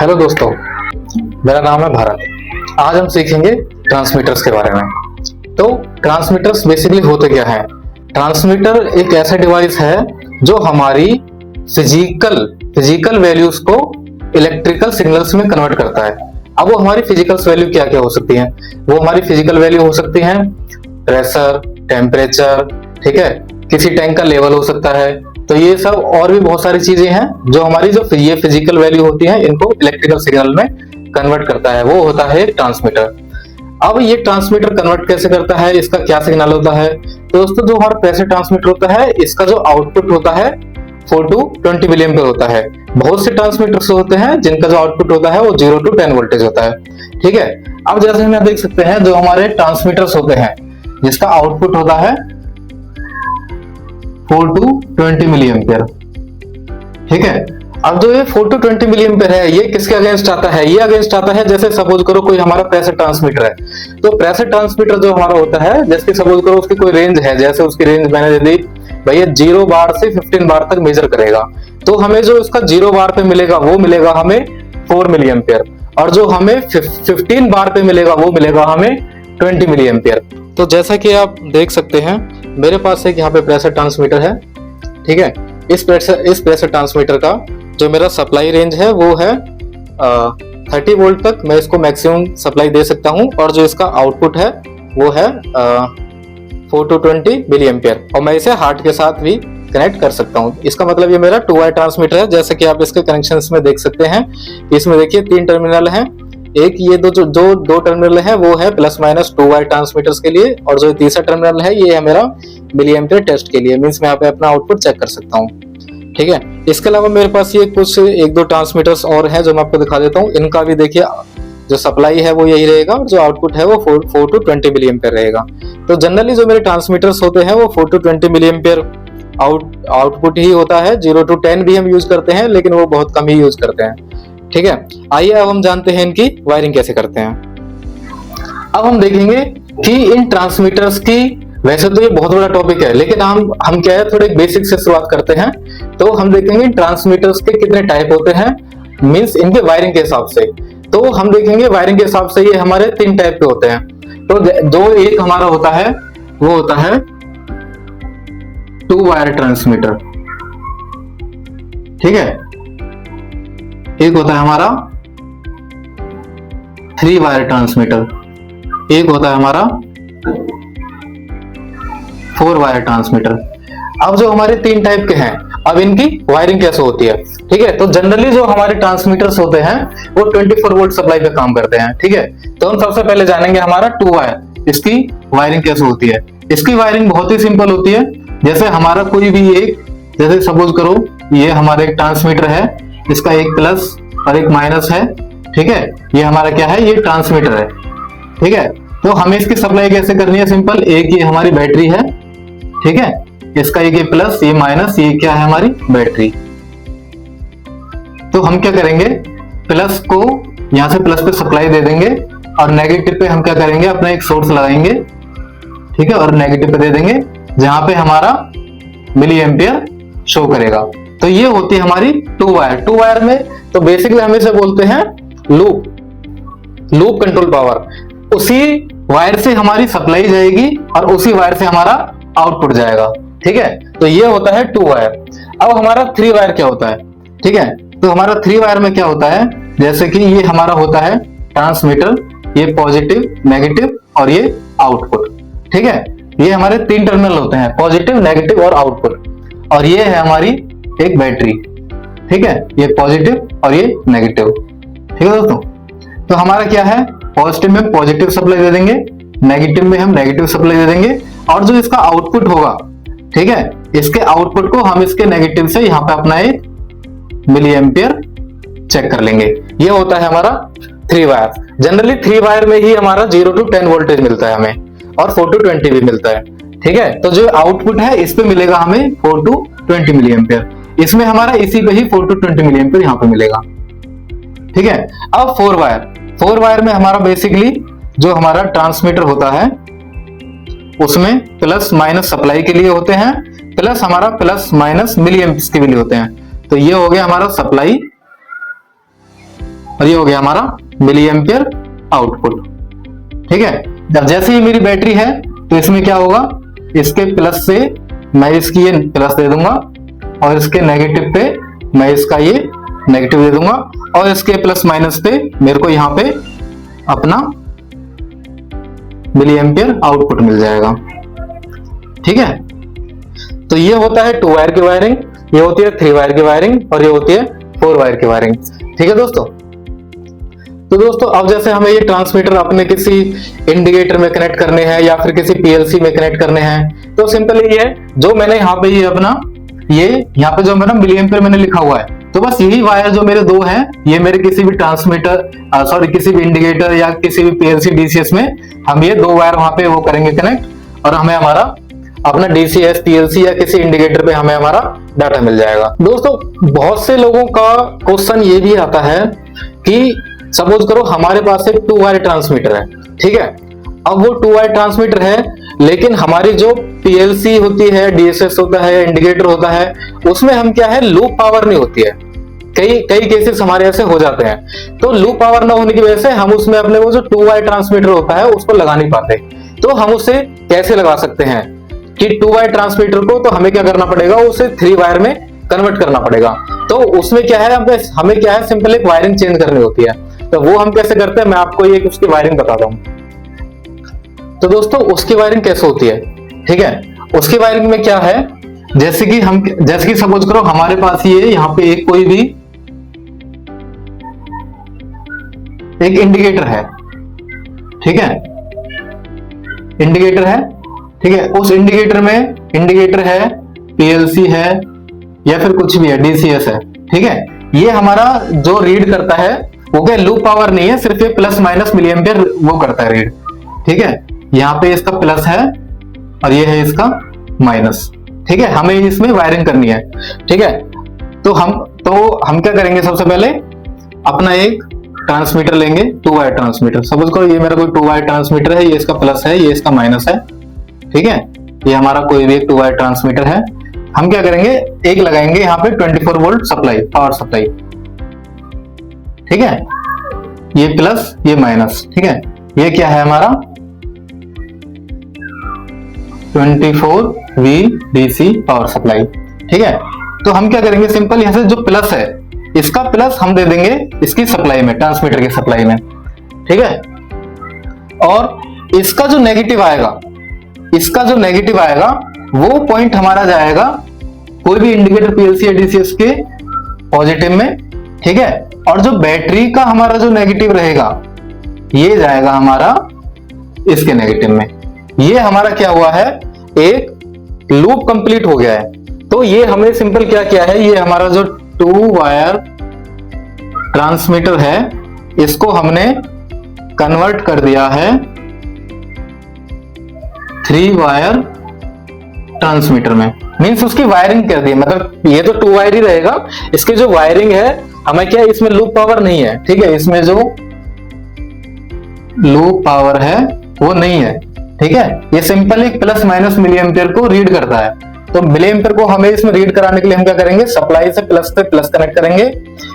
Hello दोस्तों, मेरा नाम है भारत। आज हम सीखेंगे ट्रांसमीटर्स के बारे में। तो ट्रांसमीटर्स बेसिकली होते क्या है? ट्रांसमीटर एक ऐसा डिवाइस है जो हमारी फिजिकल वैल्यूज को इलेक्ट्रिकल सिग्नल्स में कन्वर्ट करता है। अब वो हमारी फिजिकल वैल्यू क्या क्या हो सकती है? वो हमारी फिजिकल वैल्यू हो सकती है प्रेशर, टेम्परेचर, ठीक है, किसी टैंक का लेवल हो सकता है। तो ये सब और भी बहुत सारी चीजें हैं जो हमारी जो ये फिजिकल वैल्यू होती है इनको इलेक्ट्रिकल सिग्नल में कन्वर्ट करता है, वो होता है ट्रांसमीटर। अब ये ट्रांसमीटर कन्वर्ट कैसे करता है, इसका क्या सिग्नल होता है? तो दोस्तों, जो हमारा प्रेशर ट्रांसमीटर होता है इसका जो आउटपुट होता है 4 to 20 मिली एम्पीयर होता है। बहुत से ट्रांसमीटर्स होते हैं जिनका जो आउटपुट होता है वो 0 to 10 वोल्टेज होता है, ठीक है। अब जैसे हम यहाँ देख सकते हैं जो हमारे ट्रांसमीटर्स होते हैं जिसका आउटपुट होता है 4 to 20 मिली एम्पीयर, ठीक है। अब जो ये 4 to 20 मिली एम्पीयर है ये किसके अगेंस्ट आता है? ये अगेंस्ट आता है, जैसे सपोज करो कोई हमारा प्रेशर ट्रांसमीटर है। तो प्रेशर ट्रांसमीटर जो हमारा होता है, जैसे सपोज करो उसकी कोई रेंज है, जैसे उसकी रेंज मैंने दे दी भैया 0 बार से 15 बार तक मेजर करेगा। तो हमें जो इसका 0 बार पे मिलेगा वो मिलेगा हमें 4 मिली एम्पीयर, और जो हमें 15 बार पे मिलेगा वो मिलेगा हमें 20 मिली एम्पीयर। तो जैसा कि आप देख सकते हैं मेरे पास एक यहाँ पे प्रेशर ट्रांसमीटर है, ठीक है। इस प्रेशर ट्रांसमीटर का जो मेरा सप्लाई रेंज है वो है 30 वोल्ट तक मैं इसको मैक्सिमम सप्लाई दे सकता हूँ, और जो इसका आउटपुट है वो है 4 to 20 मिली एम्पीयर, और मैं इसे हार्ट के साथ भी कनेक्ट कर सकता हूँ। इसका मतलब ये मेरा 2 वायर ट्रांसमीटर है। जैसे कि आप इसके कनेक्शंस में देख सकते हैं, इसमें देखिए 3 टर्मिनल हैं। एक ये दो टर्मिनल है वो है प्लस माइनस 2 वायर ट्रांसमीटर्स के लिए, और जो तीसरा टर्मिनल है ये है मेरा मिली एम्पीयर टेस्ट के लिए, मींस मैं यहाँ पे अपना आउटपुट चेक कर सकता हूँ, ठीक है। इसके अलावा मेरे पास ये कुछ 1-2 ट्रांसमीटर्स और हैं जो मैं आपको दिखा देता हूँ। इनका भी देखिए जो सप्लाई है वो यही रहेगा, और जो आउटपुट है वो 4 to 20 मिली एम्पीयर रहेगा। तो जनरली जो मेरे ट्रांसमीटर्स होते हैं वो 4 to 20 मिली एम्पीयर आउटपुट ही होता है। 0 to 10 भी हम यूज करते हैं, लेकिन वो बहुत कम ही यूज करते हैं, ठीक है। आइए अब हम जानते हैं इनकी वायरिंग कैसे करते हैं। अब हम देखेंगे कि इन ट्रांसमीटर्स की, वैसे तो ये बहुत बड़ा टॉपिक है, लेकिन हम क्या है थोड़े बेसिक से शुरुआत करते हैं। तो हम देखेंगे ट्रांसमीटर्स के कितने टाइप होते हैं, मींस इनके वायरिंग के हिसाब से। तो हम देखेंगे वायरिंग के हिसाब से ये हमारे 3 टाइप के होते हैं। तो जो एक हमारा होता है वो होता है 2 वायर ट्रांसमीटर, ठीक है। एक होता है हमारा 3 वायर ट्रांसमीटर, एक होता है हमारा 4 वायर ट्रांसमीटर। अब जो हमारे 3 टाइप के हैं, अब इनकी वायरिंग कैसे होती है, ठीक है। तो जनरली जो हमारे ट्रांसमीटर्स होते हैं वो 24 वोल्ट सप्लाई पे काम करते हैं, ठीक है। तो हम सबसे पहले जानेंगे हमारा 2 वायर, इसकी वायरिंग कैसे होती है। इसकी वायरिंग बहुत ही सिंपल होती है। जैसे हमारा कोई भी एक, जैसे सपोज करो ये हमारा एक ट्रांसमीटर है, इसका एक प्लस और एक माइनस है, ठीक है। ये हमारा क्या है, ये ट्रांसमीटर है, ठीक है। तो हमें इसकी सप्लाई कैसे करनी है, सिंपल। एक ये हमारी बैटरी है, ठीक है, इसका एक ये प्लस ये माइनस, ये क्या है हमारी बैटरी। तो हम क्या करेंगे, प्लस को यहां से प्लस पे सप्लाई दे देंगे, और नेगेटिव पे हम क्या करेंगे, अपना एक सोर्स लगाएंगे, ठीक है, और नेगेटिव पे दे देंगे जहां पे हमारा मिली एम्पियर शो करेगा। तो ये होती है हमारी 2 वायर। 2 वायर में तो बेसिकली हम इसे बोलते हैं लूप कंट्रोल पावर। उसी वायर से हमारी सप्लाई जाएगी और उसी वायर से हमारा आउटपुट जाएगा, ठीक है। तो ये होता है 2 वायर। अब हमारा 3 वायर क्या होता है, ठीक है। तो हमारा 3 वायर में क्या होता है, जैसे कि ये हमारा होता है ट्रांसमीटर, ये पॉजिटिव, नेगेटिव और ये आउटपुट, ठीक है। ये हमारे 3 टर्मिनल होते हैं, पॉजिटिव, नेगेटिव और आउटपुट। और ये है हमारी एक बैटरी, ठीक है, ये पॉजिटिव और ये नेगेटिव, ठीक है दोस्तों। तो हमारा क्या है, पॉजिटिव में पॉजिटिव सप्लाई दे देंगे, नेगेटिव में हम नेगेटिव सप्लाई दे देंगे, और जो इसका आउटपुट होगा, ठीक है, इसके आउटपुट को हम इसके नेगेटिव से यहाँ पे अपना एक मिली एम्पियर चेक कर लेंगे। ये होता है हमारा 3 वायर। जनरली 3 वायर में ही हमारा 0 to 10 वोल्टेज मिलता है हमें, और 4 to 20 भी मिलता है, ठीक है। तो जो आउटपुट है इस पे मिलेगा हमें 4 to 20 मिली एम्पियर, इसमें हमारा इसी पे ही 4 to 20 मिली एम्पियर यहाँ पे मिलेगा, ठीक है। अब 4 वायर में हमारा बेसिकली जो हमारा ट्रांसमीटर होता है उसमें प्लस माइनस सप्लाई के लिए होते हैं, प्लस हमारा प्लस माइनस मिली एम्प्स के लिए होते हैं। तो ये हो गया हमारा सप्लाई, और ये हो गया हमारा मिली एम्पियर आउटपुट। ठीक है, जब जैसे ही मेरी बैटरी है तो इसमें क्या होगा, इसके प्लस से मैं इसकी ये प्लस दे दूंगा और इसके नेगेटिव पे मैं इसका ये नेगेटिव दे दूंगा और इसके प्लस माइनस पे मेरे को यहाँ पे अपना मिली एम्पियर आउटपुट मिल जाएगा। ठीक है, तो ये होता है 2 वायर की वायरिंग, ये होती है 3 वायर की वायरिंग और ये होती है 4 वायर की वायरिंग। ठीक है दोस्तों, तो दोस्तों अब जैसे हमें ये ट्रांसमीटर अपने किसी इंडिकेटर में कनेक्ट करने हैं या फिर किसी पीएलसी में कनेक्ट करने हैं, तो सिंपल ये है, जो मैंने यहाँ पे ये अपना ये यहाँ पे जो मेरा मिली एम्पियर मैंने लिखा हुआ है, तो बस यही वायर जो मेरे 2 हैं, ये मेरे किसी भी ट्रांसमीटर किसी भी इंडिकेटर या किसी भी पीएलसी डीसीएस में हम ये 2 वायर वहां पे वो करेंगे कनेक्ट और हमें हमारा अपना डीसीएस पीएलसी या किसी इंडिकेटर पे हमें हमारा डाटा मिल जाएगा। दोस्तों बहुत से लोगों का क्वेश्चन ये भी आता है कि सपोज करो हमारे पास एक 2 वायर ट्रांसमीटर है। ठीक है, अब वो 2 वायर ट्रांसमीटर है लेकिन हमारी जो पीएलसी होती है, डीएसएस होता है, इंडिकेटर होता है, उसमें हम क्या है लूप पावर नहीं होती है। कई केसेस हमारे ऐसे हो जाते हैं, तो लूप पावर ना होने की वजह से हम उसमें अपने वो जो 2 वायर ट्रांसमीटर होता है उसको लगा नहीं पाते। तो हम उसे कैसे लगा सकते हैं कि 2 वायर ट्रांसमीटर को तो हमें क्या करना पड़ेगा, उसे 3 वायर में कन्वर्ट करना पड़ेगा। तो उसमें क्या है, हमें क्या है सिंपल एक वायरिंग चेंज करनी होती है। तो वो हम कैसे करते हैं, मैं आपको ये उसकी वायरिंग बताता हूं। तो दोस्तों उसकी वायरिंग कैसे होती है, ठीक है, उसकी वायरिंग में क्या है, जैसे कि सपोज करो हमारे पास ये यहाँ पे एक कोई भी एक इंडिकेटर है। ठीक है, इंडिकेटर है, ठीक है, उस इंडिकेटर है, पीएलसी है या फिर कुछ भी है, डीसीएस है। ठीक है, ये हमारा जो रीड करता है वो क्या लूप पावर नहीं है, सिर्फ ये प्लस माइनस मिली एम्पियर वो करता है रीड। ठीक है, यहाँ पे इसका प्लस है और ये है इसका माइनस। ठीक है, हमें इसमें वायरिंग करनी है। ठीक है, तो हम क्या करेंगे, सबसे पहले अपना एक ट्रांसमीटर लेंगे, 2 वायर ट्रांसमीटर। सपोज करो ये मेरा कोई 2 वायर ट्रांसमीटर है, ये इसका प्लस है, ये इसका माइनस है। ठीक है, ये हमारा कोई भी एक 2 वायर ट्रांसमीटर है। हम क्या करेंगे, एक लगाएंगे यहाँ पे 24 वोल्ट सप्लाई, पावर सप्लाई। ठीक है, ये प्लस ये माइनस। ठीक है, ये क्या है हमारा 24 VDC पावर सप्लाई। ठीक है, तो हम क्या करेंगे, सिंपल यहां से जो प्लस है इसका प्लस हम दे देंगे इसकी सप्लाई में, ट्रांसमीटर की सप्लाई में। ठीक है, और इसका जो नेगेटिव आएगा वो पॉइंट हमारा जाएगा कोई भी इंडिकेटर पीएलसी या डीसीएस के पॉजिटिव में। ठीक है, और जो बैटरी का हमारा जो नेगेटिव रहेगा ये जाएगा हमारा इसके नेगेटिव में। ये हमारा क्या हुआ है, एक लूप कंप्लीट हो गया है। तो ये हमें सिंपल क्या किया है, ये हमारा जो 2 वायर ट्रांसमीटर है इसको हमने कन्वर्ट कर दिया है 3 वायर ट्रांसमीटर में। मींस उसकी वायरिंग कर दी है, मतलब ये तो 2 वायर ही रहेगा, इसकी जो वायरिंग है हमें क्या, इसमें लूप पावर नहीं है। ठीक है, इसमें जो लूप पावर है वो नहीं है। ठीक है, ये सिंपल एक प्लस माइनस मिली एम्पियर को रीड करता है। तो मिली एम्पियर को हमें इसमें रीड कराने के लिए हम क्या करेंगे, सप्लाई से प्लस कनेक्ट करेंगे,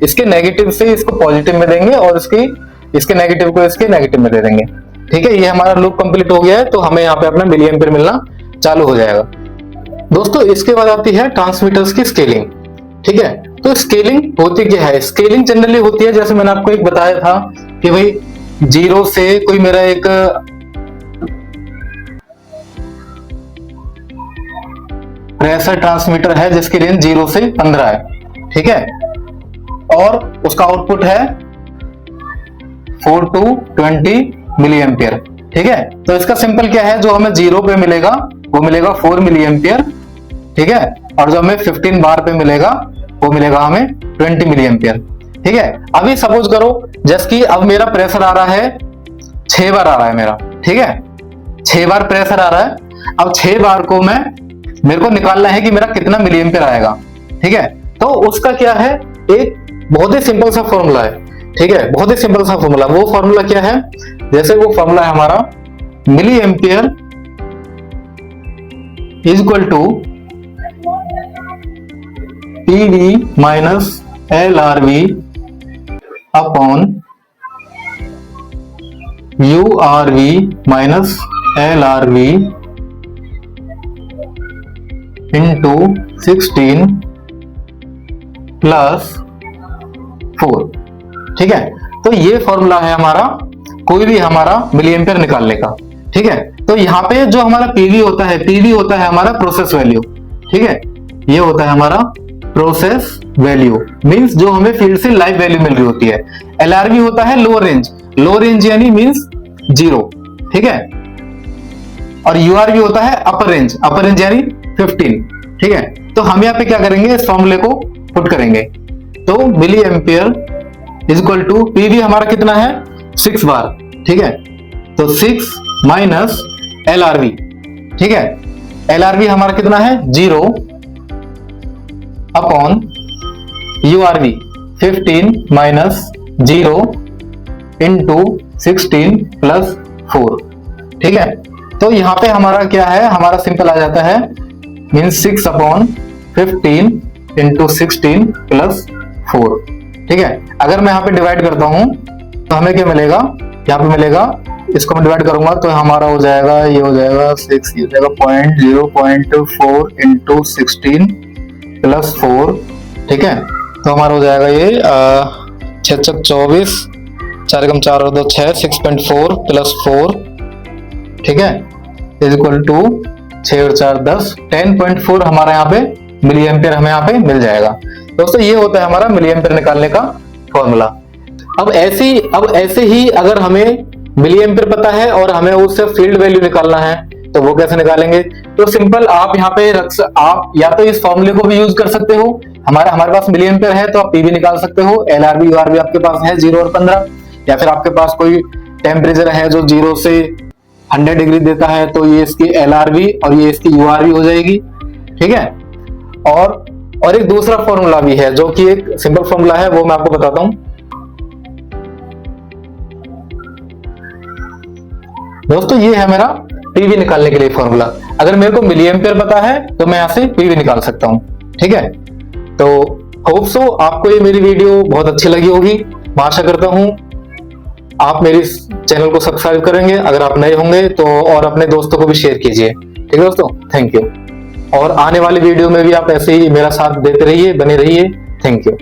इसके नेगेटिव से इसको पॉजिटिव में देंगे और इसके नेगेटिव को इसके नेगेटिव में दे देंगे। ठीक है, ये हमारा लूप कंप्लीट हो गया है, तो हमें यहाँ पे अपना मिली एम्पियर मिलना चालू हो जाएगा। दोस्तों इसके बाद आती है ट्रांसमीटर्स की स्केलिंग। ठीक है, तो स्केलिंग होती क्या है, स्केलिंग जनरली होती है, जैसे मैंने आपको एक बताया था कि भाई 0 से कोई मेरा एक प्रेशर ट्रांसमीटर है जिसकी रेंज 0 से 15 है। ठीक है, और उसका आउटपुट है 4 to 20 मिली एम्पियर। ठीक है, तो इसका सिंपल क्या है, जो हमें 0 पे मिलेगा वो मिलेगा 4 मिली एम्पियर। ठीक है, और जो हमें 15 बार पे मिलेगा वो मिलेगा हमें 20 मिली एम्पियर। ठीक है, अभी सपोज करो जैसे कि अब मेरा प्रेशर आ रहा है 6 बार आ रहा है मेरा। ठीक है, 6 बार प्रेशर आ रहा है। अब 6 बार को मेरे को निकालना है कि मेरा कितना मिली एम्पियर आएगा। ठीक है, तो उसका क्या है, एक बहुत ही सिंपल सा फॉर्मूला है। ठीक है, बहुत ही सिंपल सा फॉर्मूला। वो फॉर्मूला क्या है, जैसे वो फॉर्मूला है हमारा milli ampere is equal to PV minus LRV upon URV minus LRV into 16 plus 4। ठीक है, तो ये फॉर्मूला है हमारा कोई भी हमारा मिली एम्पियर निकालने का। ठीक है, तो यहाँ पे जो हमारा पीवी होता है, पीवी होता है हमारा प्रोसेस वैल्यू। ठीक है, ये होता है हमारा प्रोसेस वैल्यू, मींस जो हमें फील्ड से लाइव वैल्यू मिल रही होती है। एलआरवी होता है लोअर रेंज, लोअर रेंज यानी मींस 0। ठीक है, और यूआरवी होता है अपर रेंज, अपर रेंज यानी 15। ठीक है, तो हम यहाँ पे क्या करेंगे, इस फॉर्मूले को पुट करेंगे। तो milli ampere is equal to PV हमारा कितना है 6 बार। ठीक है, तो 6 माइनस एलआरवी। ठीक है, एलआरवी हमारा कितना है 0 अपॉन यूआरवी 15 माइनस 0 इंटू 16 प्लस 4। ठीक है, तो यहां पे हमारा क्या है, हमारा सिंपल आ जाता है मीन्स 6 अपॉन 15 इंटू 16 प्लस 4। ठीक है, अगर मैं यहां पे डिवाइड करता हूं तो हमें क्या मिलेगा, यहां पे मिलेगा, इसको मैं डिवाइड करूंगा तो हमारा हो जाएगा, ये हो जाएगा 6, ये हो जाएगा 0.4 इंटू 16 प्लस 4। ठीक है, तो हमारा हो जाएगा ये 6 24, 4 एकम 4 और 2 6, 6.4 प्लस 4। ठीक है, इज इक्वल टू 6 और 4 10, 10.4 हमारा यहाँ पे मिली एम्पियर हमें यहाँ पे मिल जाएगा। दोस्तों ये होता है हमारा मिली एम्पियर निकालने का फॉर्मूला। अब ऐसे ही अगर हमें मिली एम्पियर पता है और हमें उससे फील्ड वैल्यू निकालना है तो वो कैसे निकालेंगे। तो सिंपल आप यहाँ पे आप या तो इस फॉर्मूले को भी यूज कर सकते हो, हमारे पास मिली एम्पियर है तो आप पीवी निकाल सकते हो, एलआरबी यूआरबी आपके पास है 0 और 15, या फिर आपके पास कोई टेम्परेचर है जो 0 से 100 डिग्री देता है तो ये इसकी एलआरबी और ये इसकी यूआरबी हो जाएगी। ठीक है, और एक दूसरा फॉर्मूला भी है जो कि एक सिंपल फॉर्मूला है, वो मैं आपको बताता हूं। दोस्तों ये है मेरा पीवी निकालने के लिए फॉर्मूला। अगर मेरे को मिली एम्पियर पता है तो मैं यहां से पीवी निकाल सकता हूं। ठीक है, तो होप सो आपको ये मेरी वीडियो बहुत अच्छी लगी होगी। मैं आशा करता हूं आप मेरी चैनल को सब्सक्राइब करेंगे अगर आप नए होंगे तो, और अपने दोस्तों को भी शेयर कीजिए। ठीक है दोस्तों, थैंक यू। और आने वाली वीडियो में भी आप ऐसे ही मेरा साथ देते रहिए, बने रहिए। Thank you.